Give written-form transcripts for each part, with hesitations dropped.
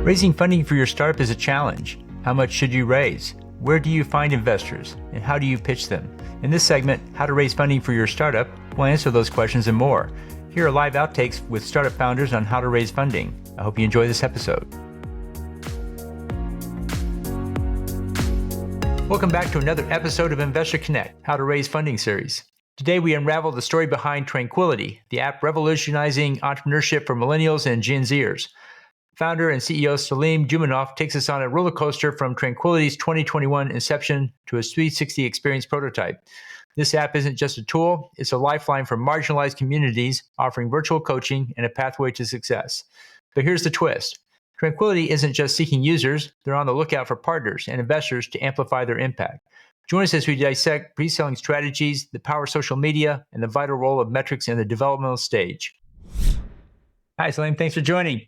Raising funding for your startup is a challenge. How much should you raise? Where do you find investors? And how do you pitch them? In this segment, How to Raise Funding for Your Startup, we'll answer those questions and more. Here are live outtakes with startup founders on how to raise funding. I hope you enjoy this episode. Welcome back to another episode of Investor Connect, How to Raise Funding series. Today we unravel the story behind TranQuility, the app revolutionizing entrepreneurship for millennials and Gen Zers. Founder and CEO Salem Njejimana takes us on a roller coaster from TranQuility's 2021 inception to a 360 experience prototype. This app isn't just a tool, it's a lifeline for marginalized communities, offering virtual coaching and a pathway to success. But here's the twist. TranQuility isn't just seeking users, they're on the lookout for partners and investors to amplify their impact. Join us as we dissect pre-selling strategies, the power of social media, and the vital role of metrics in the developmental stage. Hi, Salim. Thanks for joining.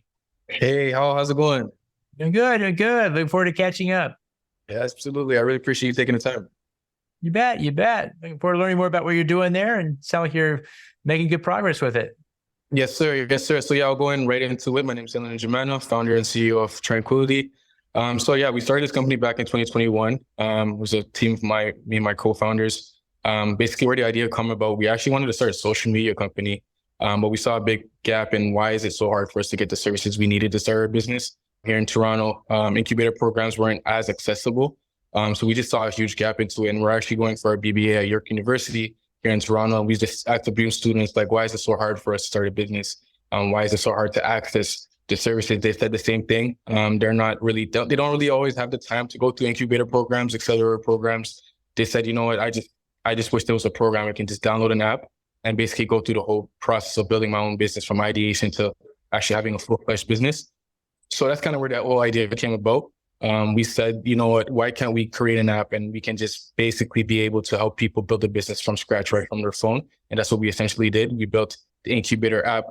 Hey, how's it going? Doing good. Looking forward to catching up. Yeah, absolutely. I really appreciate you taking the time. You bet. Looking forward to learning more about what you're doing there and sound like you're making good progress with it. Yes, sir. So I'll go in right into it. My name is Salem Njejimana, founder and CEO of TranQuility. We started this company back in 2021. It was a team of me and my co-founders. Basically where the idea came about, we actually wanted to start a social media company. But we saw a big gap in why is it so hard for us to get the services we needed to start our business. Here in Toronto, incubator programs weren't as accessible. So we just saw a huge gap into it. And we're actually going for our BBA at York University here in Toronto. We just actively students like, why is it so hard for us to start a business? Why is it so hard to access the services? They said the same thing. They don't really always have the time to go through incubator programs, accelerator programs. They said, you know what, I just wish there was a program I can just download an app and basically go through the whole process of building my own business from ideation to actually having a full-fledged business. So that's kind of where that whole idea came about. We said, you know what, why can't we create an app and we can just basically be able to help people build a business from scratch right from their phone? And that's what we essentially did. We built the incubator app.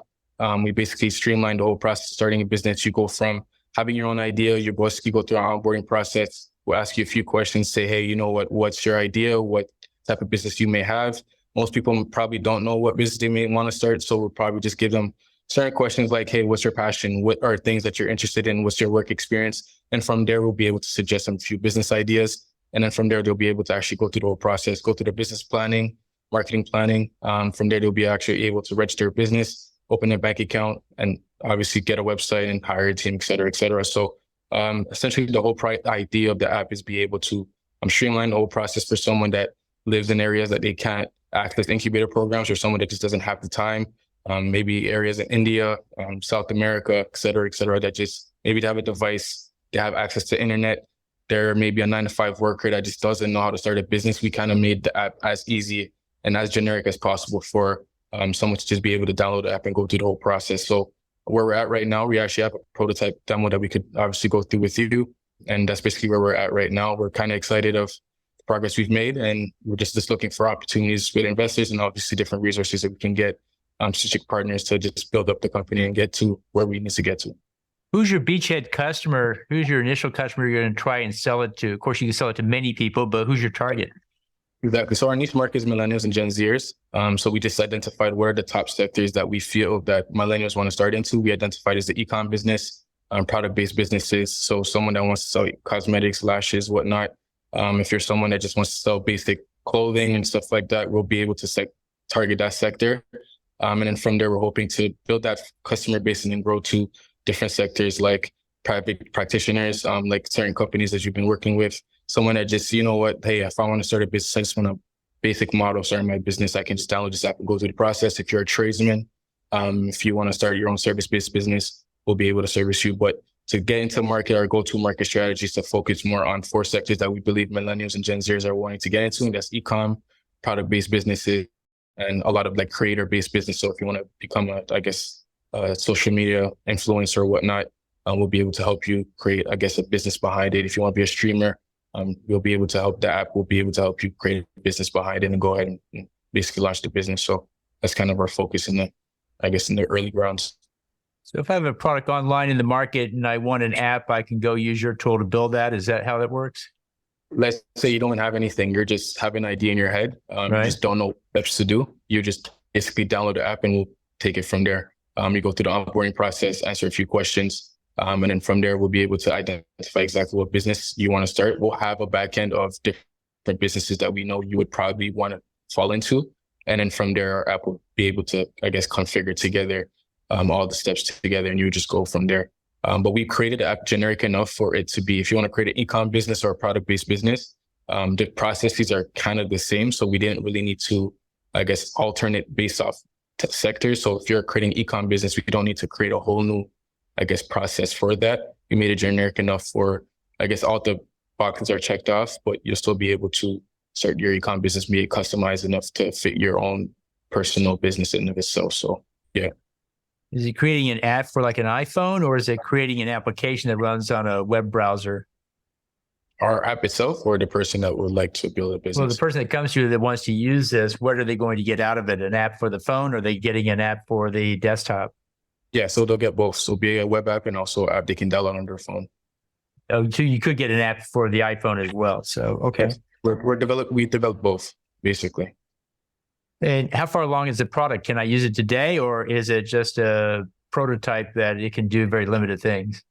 We basically streamlined the whole process of starting a business. You go from having your own idea, you go through our onboarding process. We'll ask you a few questions, say, hey, you know what, what's your idea? What type of business you may have? Most people probably don't know what business they may want to start. So we'll probably just give them certain questions like, hey, what's your passion? What are things that you're interested in? What's your work experience? And from there, we'll be able to suggest them a few business ideas. And then from there, they'll be able to actually go through the whole process, go through the business planning, marketing planning. From there, they'll be actually able to register a business, open a bank account, and obviously get a website and hire a team, et cetera, et cetera. So essentially, the whole idea of the app is be able to streamline the whole process for someone that lives in areas that they can't access incubator programs, or someone that just doesn't have the time, maybe areas in India, South America, et cetera, that just maybe they have a device, they have access to internet. They're maybe a 9-to-5 worker that just doesn't know how to start a business. We kind of made the app as easy and as generic as possible for someone to just be able to download the app and go through the whole process. So where we're at right now, we actually have a prototype demo that we could obviously go through with you. And that's basically where we're at right now. We're kind of excited of progress we've made, and we're just looking for opportunities with investors and obviously different resources that we can get strategic partners to just build up the company and get to where we need to get to. Who's your beachhead customer? Who's your initial customer you're going to try and sell it to? Of course, you can sell it to many people, but who's your target? Exactly. So our niche market is millennials and Gen Zers. So we just identified what are the top sectors that we feel that millennials want to start into. We identified as the e-com business, product-based businesses. So someone that wants to sell cosmetics, lashes, whatnot. If you're someone that just wants to sell basic clothing and stuff like that, we'll be able to target that sector. And then from there, we're hoping to build that customer base and then grow to different sectors like private practitioners, like certain companies that you've been working with. Someone that just, you know what, hey, if I want to start a business, I just want a basic model starting my business. I can just download this app and go through the process. If you're a tradesman, if you want to start your own service-based business, we'll be able to service you. But to get into market, our go-to market strategies to focus more on 4 sectors that we believe millennials and Gen Zers are wanting to get into. And that's e-com, product-based businesses, and a lot of like creator-based business. So if you want to become a social media influencer or whatnot, we'll be able to help you create, a business behind it. If you want to be a streamer, we'll be able to help the app. We'll be able to help you create a business behind it and go ahead and basically launch the business. So that's kind of our focus in the early grounds. So if I have a product online in the market and I want an app, I can go use your tool to build that. Is that how that works? Let's say you don't have anything. You're just have an idea in your head. Right. You just don't know what steps to do. You just basically download the app and we'll take it from there. You go through the onboarding process, answer a few questions. And then from there, we'll be able to identify exactly what business you want to start. We'll have a back end of different businesses that we know you would probably want to fall into. And then from there, our app will be able to, I guess, configure together all the steps together, and you would just go from there. But we created the app generic enough for it to be, if you want to create an e-com business or a product-based business, the processes are kind of the same. So we didn't really need to, I guess, alternate based off sectors. So if you're creating e-com business, we don't need to create a whole new, I guess, process for that. We made it generic enough for, I guess, all the boxes are checked off, but you'll still be able to start your e-com business, be customized enough to fit your own personal business in of itself. So, yeah. Is it creating an app for like an iPhone, or is it creating an application that runs on a web browser? Our app itself, or the person that would like to build a business? Well, the person that comes to you that wants to use this, what are they going to get out of it? An app for the phone, or are they getting an app for the desktop? Yeah, so they'll get both. So be a web app and also an app they can download on their phone. Oh, so you could get an app for the iPhone as well. So, okay. Yes. We develop both, basically. And how far along is the product? Can I use it today, or is it just a prototype that it can do very limited things?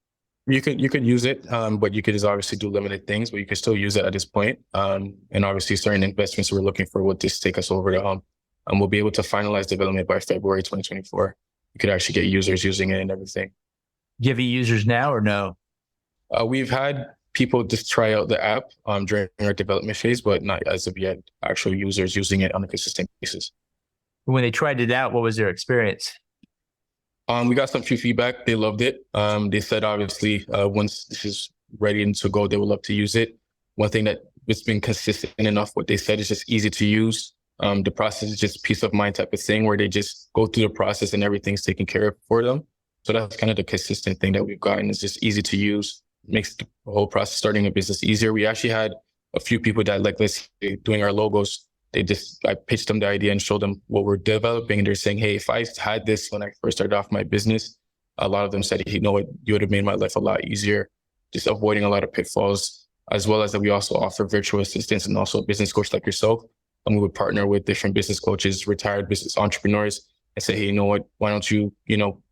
You could use it, but you could just obviously do limited things, but you can still use it at this point. And obviously certain investments we're looking for will just take us over the hump. And we'll be able to finalize development by February 2024. You could actually get users using it and everything. Do you have any users now or no? We've had people just try out the app during our development phase, but not as of yet actual users using it on a consistent basis. When they tried it out, what was their experience? We got some few feedback. They loved it. They said, obviously, once this is ready to go, they would love to use it. One thing that has been consistent enough, what they said is just easy to use. The process is just peace of mind type of thing where they just go through the process and everything's taken care of for them. So that's kind of the consistent thing that we've gotten. It's just easy to use, makes the whole process starting a business easier. We actually had a few people that, like, let's say, doing our logos. I pitched them the idea and showed them what we're developing. And they're saying, hey, if I had this when I first started off my business, a lot of them said, you know what, you would have made my life a lot easier, just avoiding a lot of pitfalls, as well as that we also offer virtual assistants and also a business coach like yourself. And we would partner with different business coaches, retired business entrepreneurs, and say, hey, you know what, why don't you,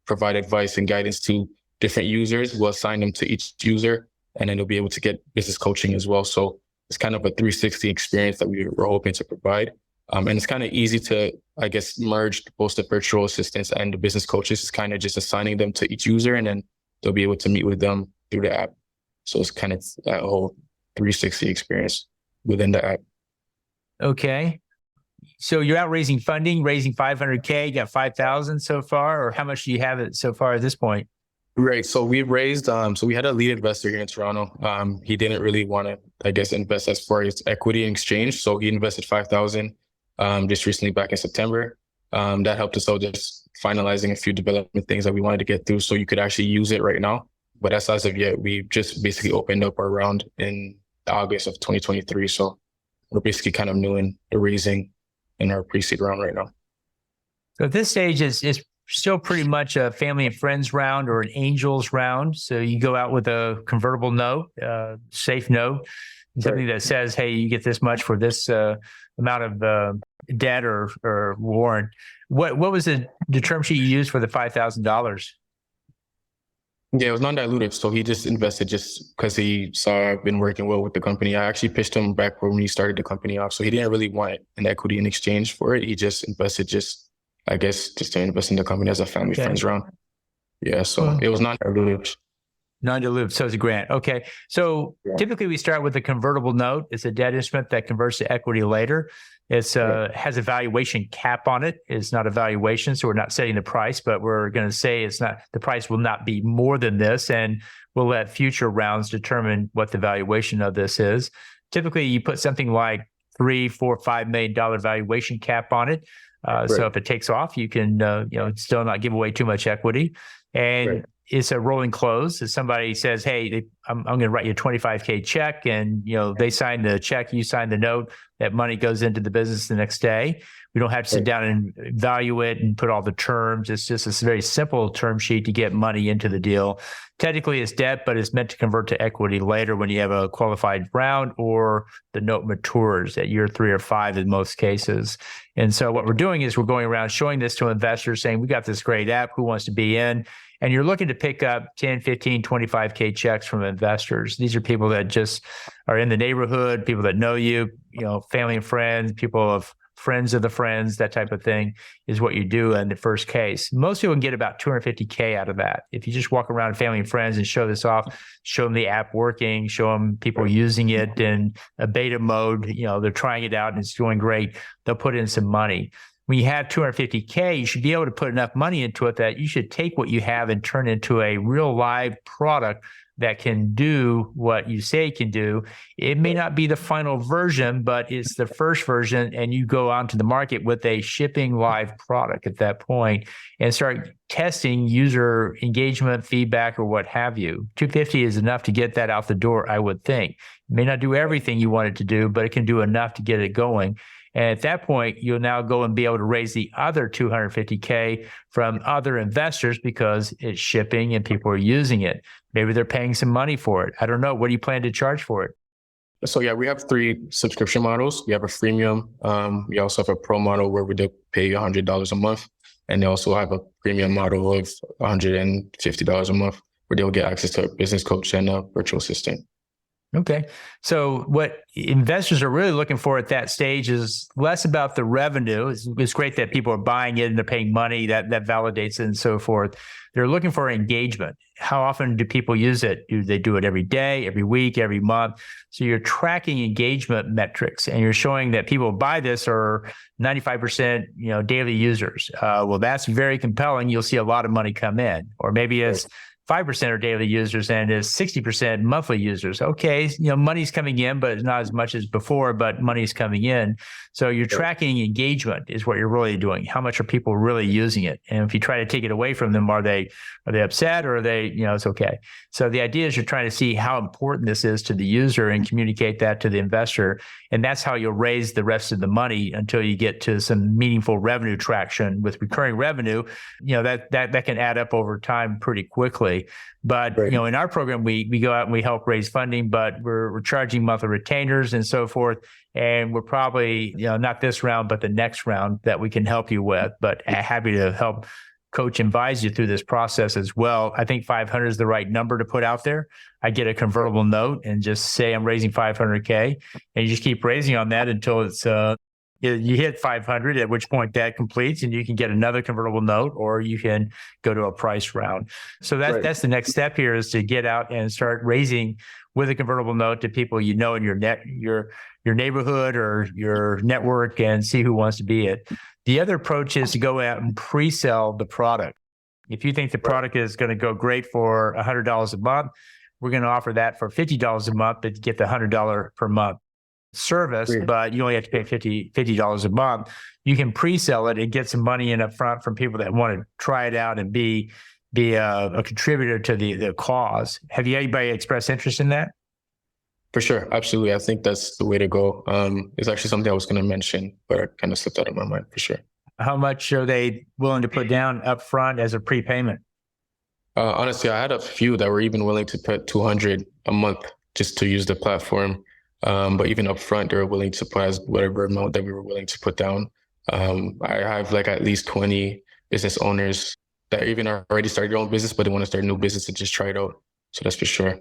provide advice and guidance to different users? We'll assign them to each user, and then they'll be able to get business coaching as well. So it's kind of a 360 experience that we're hoping to provide. And it's kind of easy to, I guess, merge both the virtual assistants and the business coaches. It's kind of just assigning them to each user, and then they'll be able to meet with them through the app. So it's kind of that whole 360 experience within the app. Okay. So you're out raising funding, raising $500K, you got 5,000 so far, or how much do you have it so far at this point? Right. So we've raised, so we had a lead investor here in Toronto. He didn't really want to, I guess, invest as far as equity in exchange. So he invested 5,000 just recently back in September. That helped us out just finalizing a few development things that we wanted to get through so you could actually use it right now. But as of yet, we just basically opened up our round in August of 2023. So we're basically kind of new in the raising in our pre-seed round right now. So at this stage, it's still pretty much a family and friends round or an angels round. So you go out with a convertible note, safe note, something that says, hey, you get this much for this amount of debt or warrant. What was the term sheet you used for the $5,000? Yeah, it was non-dilutive. So he just invested just because he saw I've been working well with the company. I actually pitched him back when he started the company off. So he didn't really want an equity in exchange for it. He just invested I guess, just to invest in the company as a family friends round. Yeah, so it was non-dilutive. Non-dilutive, so it's a grant. Okay. So typically we start with a convertible note. It's a debt instrument that converts to equity later. It's has a valuation cap on it. It's not a valuation, so we're not setting the price, but we're going to say the price will not be more than this, and we'll let future rounds determine what the valuation of this is. Typically, you put something like $3, $4, $5 million valuation cap on it. So if it takes off, you can still not give away too much equity. And it's a rolling close. If somebody says, hey, I'm going to write you a $25K check, and they sign the check, you sign the note, that money goes into the business the next day. We don't have to sit down and value it and put all the terms. It's just a very simple term sheet to get money into the deal. Technically, it's debt, but it's meant to convert to equity later when you have a qualified round or the note matures at year 3 or 5 in most cases. And so what we're doing is we're going around showing this to investors, saying, we got this great app, who wants to be in? and you're looking to pick up 10, 15, 25K checks from investors. These are people that just are in the neighborhood, people that know you, family and friends, people of friends of the friends, that type of thing is what you do in the first case. Most people can get about 250K out of that. If you just walk around family and friends and show this off, show them the app working, show them people using it in a beta mode, they're trying it out and it's doing great, they'll put in some money. When you have 250K, you should be able to put enough money into it that you should take what you have and turn it into a real live product that can do what you say it can do. It may not be the final version, but it's the first version, and you go out to the market with a shipping live product at that point and start testing user engagement, feedback, or what have you. 250 is enough to get that out the door, I would think. It may not do everything you want it to do, but it can do enough to get it going. And at that point, you'll now go and be able to raise the other 250K from other investors because it's shipping and people are using it. Maybe they're paying some money for it. I don't know. What do you plan to charge for it? So yeah, we have 3 subscription models. We have a freemium. We also have a pro model where we do pay $100 a month. And they also have a premium model of $150 a month where they'll get access to a business coach and a virtual assistant. Okay. So what investors are really looking for at that stage is less about the revenue. It's great that people are buying it and they're paying money, that validates it and so forth. They're looking for engagement. How often do people use it? Do they do it every day, every week, every month? So you're tracking engagement metrics and you're showing that people who buy this are 95%, daily users. Well, that's very compelling. You'll see a lot of money come in, or maybe it's 5% are daily users and is 60% monthly users. Okay, money's coming in, but it's not as much as before, but money's coming in. So you're tracking engagement is what you're really doing. How much are people really using it? And if you try to take it away from them, are they upset, or are they, it's okay. So the idea is you're trying to see how important this is to the user and communicate that to the investor. And that's how you'll raise the rest of the money until you get to some meaningful revenue traction with recurring revenue. That can add up over time pretty quickly. But in our program, we go out and we help raise funding, but we're charging monthly retainers and so forth. And we're probably, not this round, but the next round that we can help you with. But happy to help coach and advise you through this process as well. I think 500 is the right number to put out there. I get a convertible note and just say I'm raising 500K, and you just keep raising on that until it's you hit 500, at which point that completes and you can get another convertible note, or you can go to a price round. So that's the next step here, is to get out and start raising with a convertible note to people in your neighborhood or your network, and see who wants to be it. The other approach is to go out and pre-sell the product. If you think the product is going to go great for $100 a month, we're going to offer that for $50 a month, but get the $100 per month service, but you only have to pay $50 a month. You can pre-sell it and get some money in up front from people that want to try it out and be a contributor to the cause. Have you anybody expressed interest in that? For sure. Absolutely. I think that's the way to go. It's actually something I was going to mention, but it kind of slipped out of my mind, for sure. How much are they willing to put down up front as a prepayment? Honestly, I had a few that were even willing to put $200 a month just to use the platform. But even up front, they were willing to put as whatever amount that we were willing to put down. I have at least 20 business owners that even already started their own business, but they want to start a new business and just try it out. So that's for sure.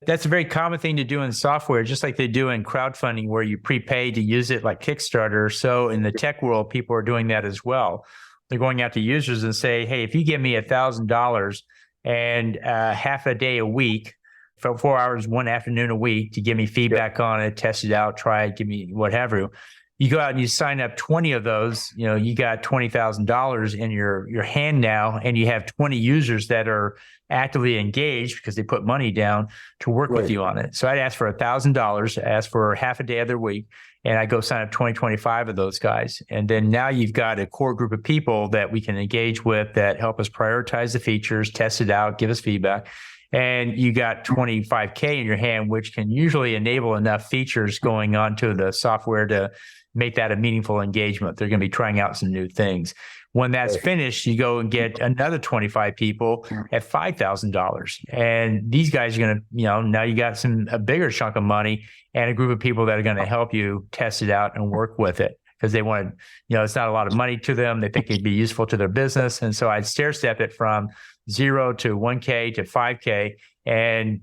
That's a very common thing to do in software, just like they do in crowdfunding, where you prepay to use it like Kickstarter. So in the tech world, people are doing that as well. They're going out to users and say, hey, if you give me $1,000 and half a day a week, for 4 hours, one afternoon a week, to give me feedback on it, test it out, try it, give me whatever. You go out and you sign up 20 of those, you got $20,000 in your hand now, and you have 20 users that are actively engaged because they put money down to work with you on it. So I'd ask for $1,000, ask for half a day of their week, and I go sign up 25 of those guys. And then now you've got a core group of people that we can engage with that help us prioritize the features, test it out, give us feedback. And you got 25K in your hand, which can usually enable enough features going onto the software to make that a meaningful engagement. They're going to be trying out some new things. When that's finished, you go and get another 25 people at $5,000. And these guys are going to, now you got a bigger chunk of money and a group of people that are going to help you test it out and work with it. because they want to, it's not a lot of money to them. They think it'd be useful to their business. And so I'd stair step it from 0 to 1K to 5K and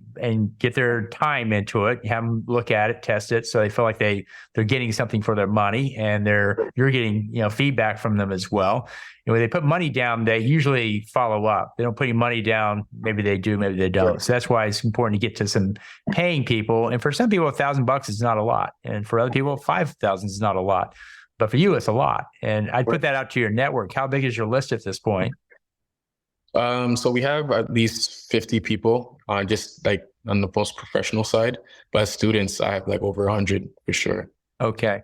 get their time into it, have them look at it, test it, so they feel like they're getting something for their money, and you're getting feedback from them as well. And when they put money down, they usually follow up. They don't put any money down. Maybe they do, maybe they don't. So that's why it's important to get to some paying people. And for some people, $1,000 is not a lot, and for other people, 5,000 is not a lot. But for you, it's a lot. And I'd put that out to your network. How big is your list at this point? So we have at least 50 people, just like on the most professional side. But as students, I have like over 100 for sure. Okay.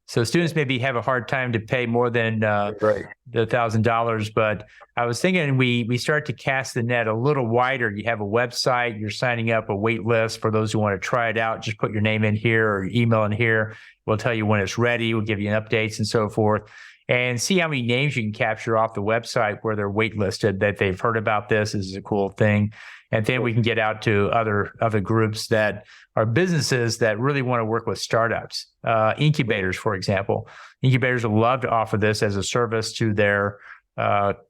So students maybe have a hard time to pay more than the $1,000. But I was thinking we start to cast the net a little wider. You have a website, you're signing up a wait list for those who want to try it out. Just put your name in here or email in here. We'll tell you when it's ready. We'll give you updates and so forth. And see how many names you can capture off the website where they're waitlisted, that they've heard about this. This is a cool thing. And then we can get out to other groups that are businesses that really want to work with startups. Incubators, for example. Incubators would love to offer this as a service to their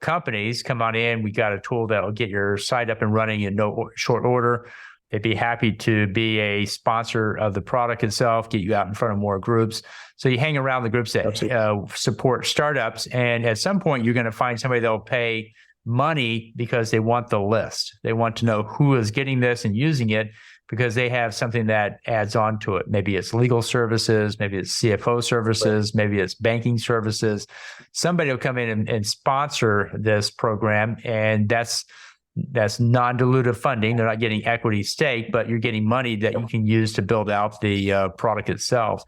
companies. Come on in. We got a tool that will get your site up and running in no short order. They'd be happy to be a sponsor of the product itself, get you out in front of more groups. So you hang around the groups that support startups, and at some point you're going to find somebody that'll pay money because they want the list. They want to know who is getting this and using it because they have something that adds on to it. Maybe it's legal services, maybe it's CFO services, maybe it's banking services. Somebody will come in and sponsor this program, and that's non-dilutive funding. They're not getting equity stake, but you're getting money that you can use to build out the product itself.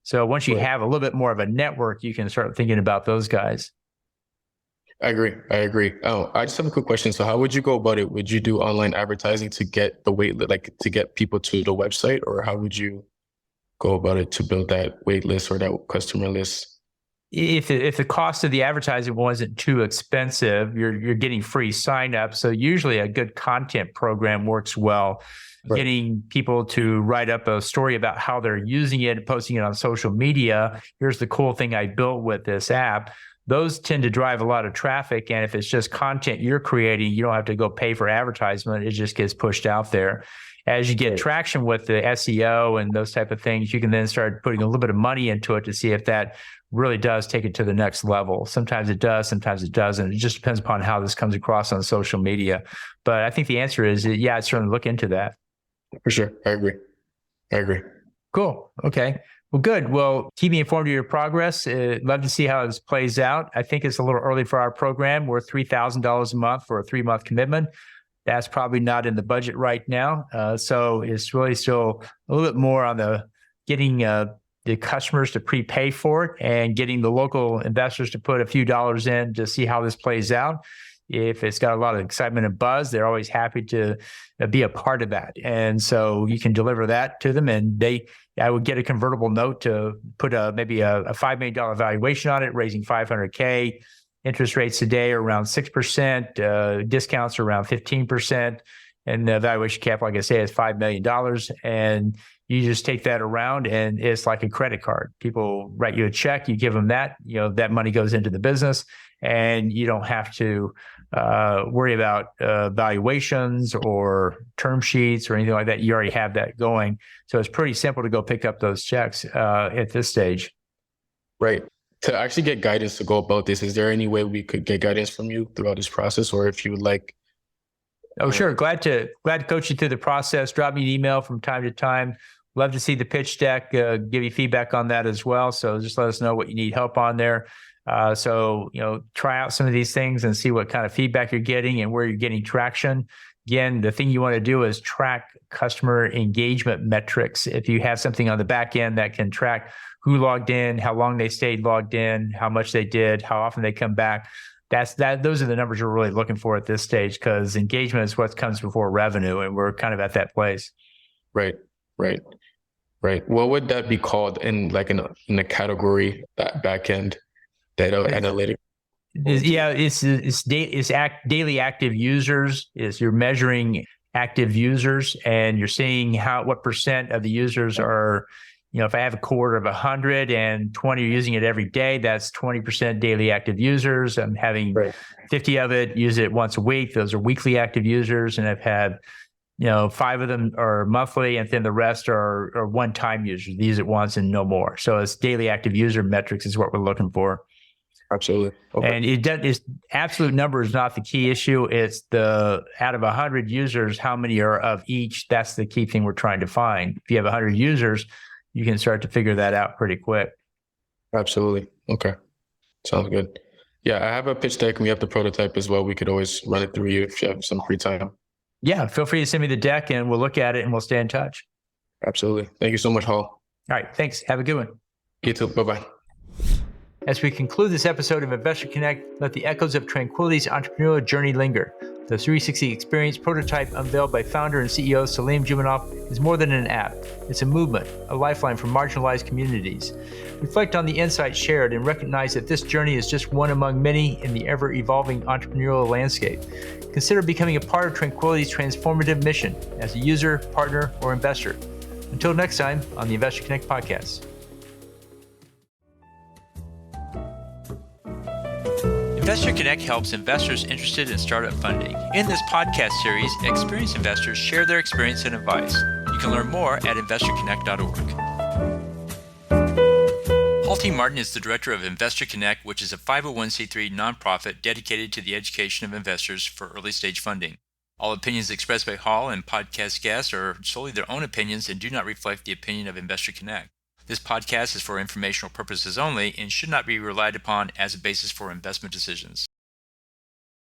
So once you have a little bit more of a network, you can start thinking about those guys. I agree. Oh, I just have a quick question. So how would you go about it? Would you do online advertising to get the to get people to the website, or how would you go about it to build that wait list or that customer list? If the cost of the advertising wasn't too expensive, you're getting free sign-up. So usually a good content program works well. Right. Getting people to write up a story about how they're using it, posting it on social media. Here's the cool thing I built with this app. Those tend to drive a lot of traffic. And if it's just content you're creating, you don't have to go pay for advertisement. It just gets pushed out there. As you get traction with the SEO and those type of things, you can then start putting a little bit of money into it to see if that really does take it to the next level. Sometimes it does, sometimes it doesn't. It just depends upon how this comes across on social media. But I think the answer is, yeah, I'd certainly look into that. For sure. I agree. Cool. Okay. Well, good. Well, keep me informed of your progress. Love to see how this plays out. I think it's a little early for our program. We're $3,000 a month for a 3-month commitment. That's probably not in the budget right now. So it's really still a little bit more on the getting the customers to prepay for it and getting the local investors to put a few dollars in to see how this plays out. If it's got a lot of excitement and buzz, they're always happy to be a part of that. And so you can deliver that to them, and I would get a convertible note to put maybe a $5 million valuation on it, raising $500K. Interest rates today are around 6%, discounts are around 15%, and the valuation cap, like I say, is $5 million. And you just take that around, and it's like a credit card. People write you a check, you give them that, that money goes into the business, and you don't have to worry about valuations or term sheets or anything like that. You already have that going. So it's pretty simple to go pick up those checks at this stage. Right. To actually get guidance to go about this, is there any way we could get guidance from you throughout this process, or if you would like? Oh, sure. Glad to coach you through the process. Drop me an email from time to time. Love to see the pitch deck, give you feedback on that as well. So just let us know what you need help on there. So, try out some of these things and see what kind of feedback you're getting and where you're getting traction. Again, the thing you want to do is track customer engagement metrics. If you have something on the back end that can track who logged in, how long they stayed logged in, how much they did, how often they come back, those are the numbers we're really looking for at this stage, because engagement is what comes before revenue, and we're kind of at that place. Right. What would that be called in a category, that back end data analytics? It's daily active users. You're measuring active users, and you're seeing what percent of the users are If I have a cohort of 100 and 20 are using it every day, that's 20% daily active users. I'm having 50 of it use it once a week. Those are weekly active users. And I've had, 5 of them are monthly, and then the rest are one-time users. They use it once and no more. So it's daily active user metrics is what we're looking for. Absolutely. Okay. And it's absolute number is not the key issue. It's the out of 100 users, how many are of each? That's the key thing we're trying to find. If you have 100 users, you can start to figure that out pretty quick. Absolutely. Okay. Sounds good. Yeah, I have a pitch deck and we have the prototype as well. We could always run it through you if you have some free time. Yeah, feel free to send me the deck and we'll look at it and we'll stay in touch. Absolutely. Thank you so much, Hall. All right. Thanks. Have a good one. You too. Bye-bye. As we conclude this episode of Investor Connect, let the echoes of TranQuility's entrepreneurial journey linger. The 360 experience prototype unveiled by founder and CEO Salem Njejimana is more than an app. It's a movement, a lifeline for marginalized communities. Reflect on the insights shared and recognize that this journey is just one among many in the ever-evolving entrepreneurial landscape. Consider becoming a part of TranQuility's transformative mission as a user, partner, or investor. Until next time on the Investor Connect podcast. Investor Connect helps investors interested in startup funding. In this podcast series, experienced investors share their experience and advice. You can learn more at investorconnect.org. Paul T. Martin is the director of Investor Connect, which is a 501c3 nonprofit dedicated to the education of investors for early-stage funding. All opinions expressed by Hall and podcast guests are solely their own opinions and do not reflect the opinion of Investor Connect. This podcast is for informational purposes only and should not be relied upon as a basis for investment decisions.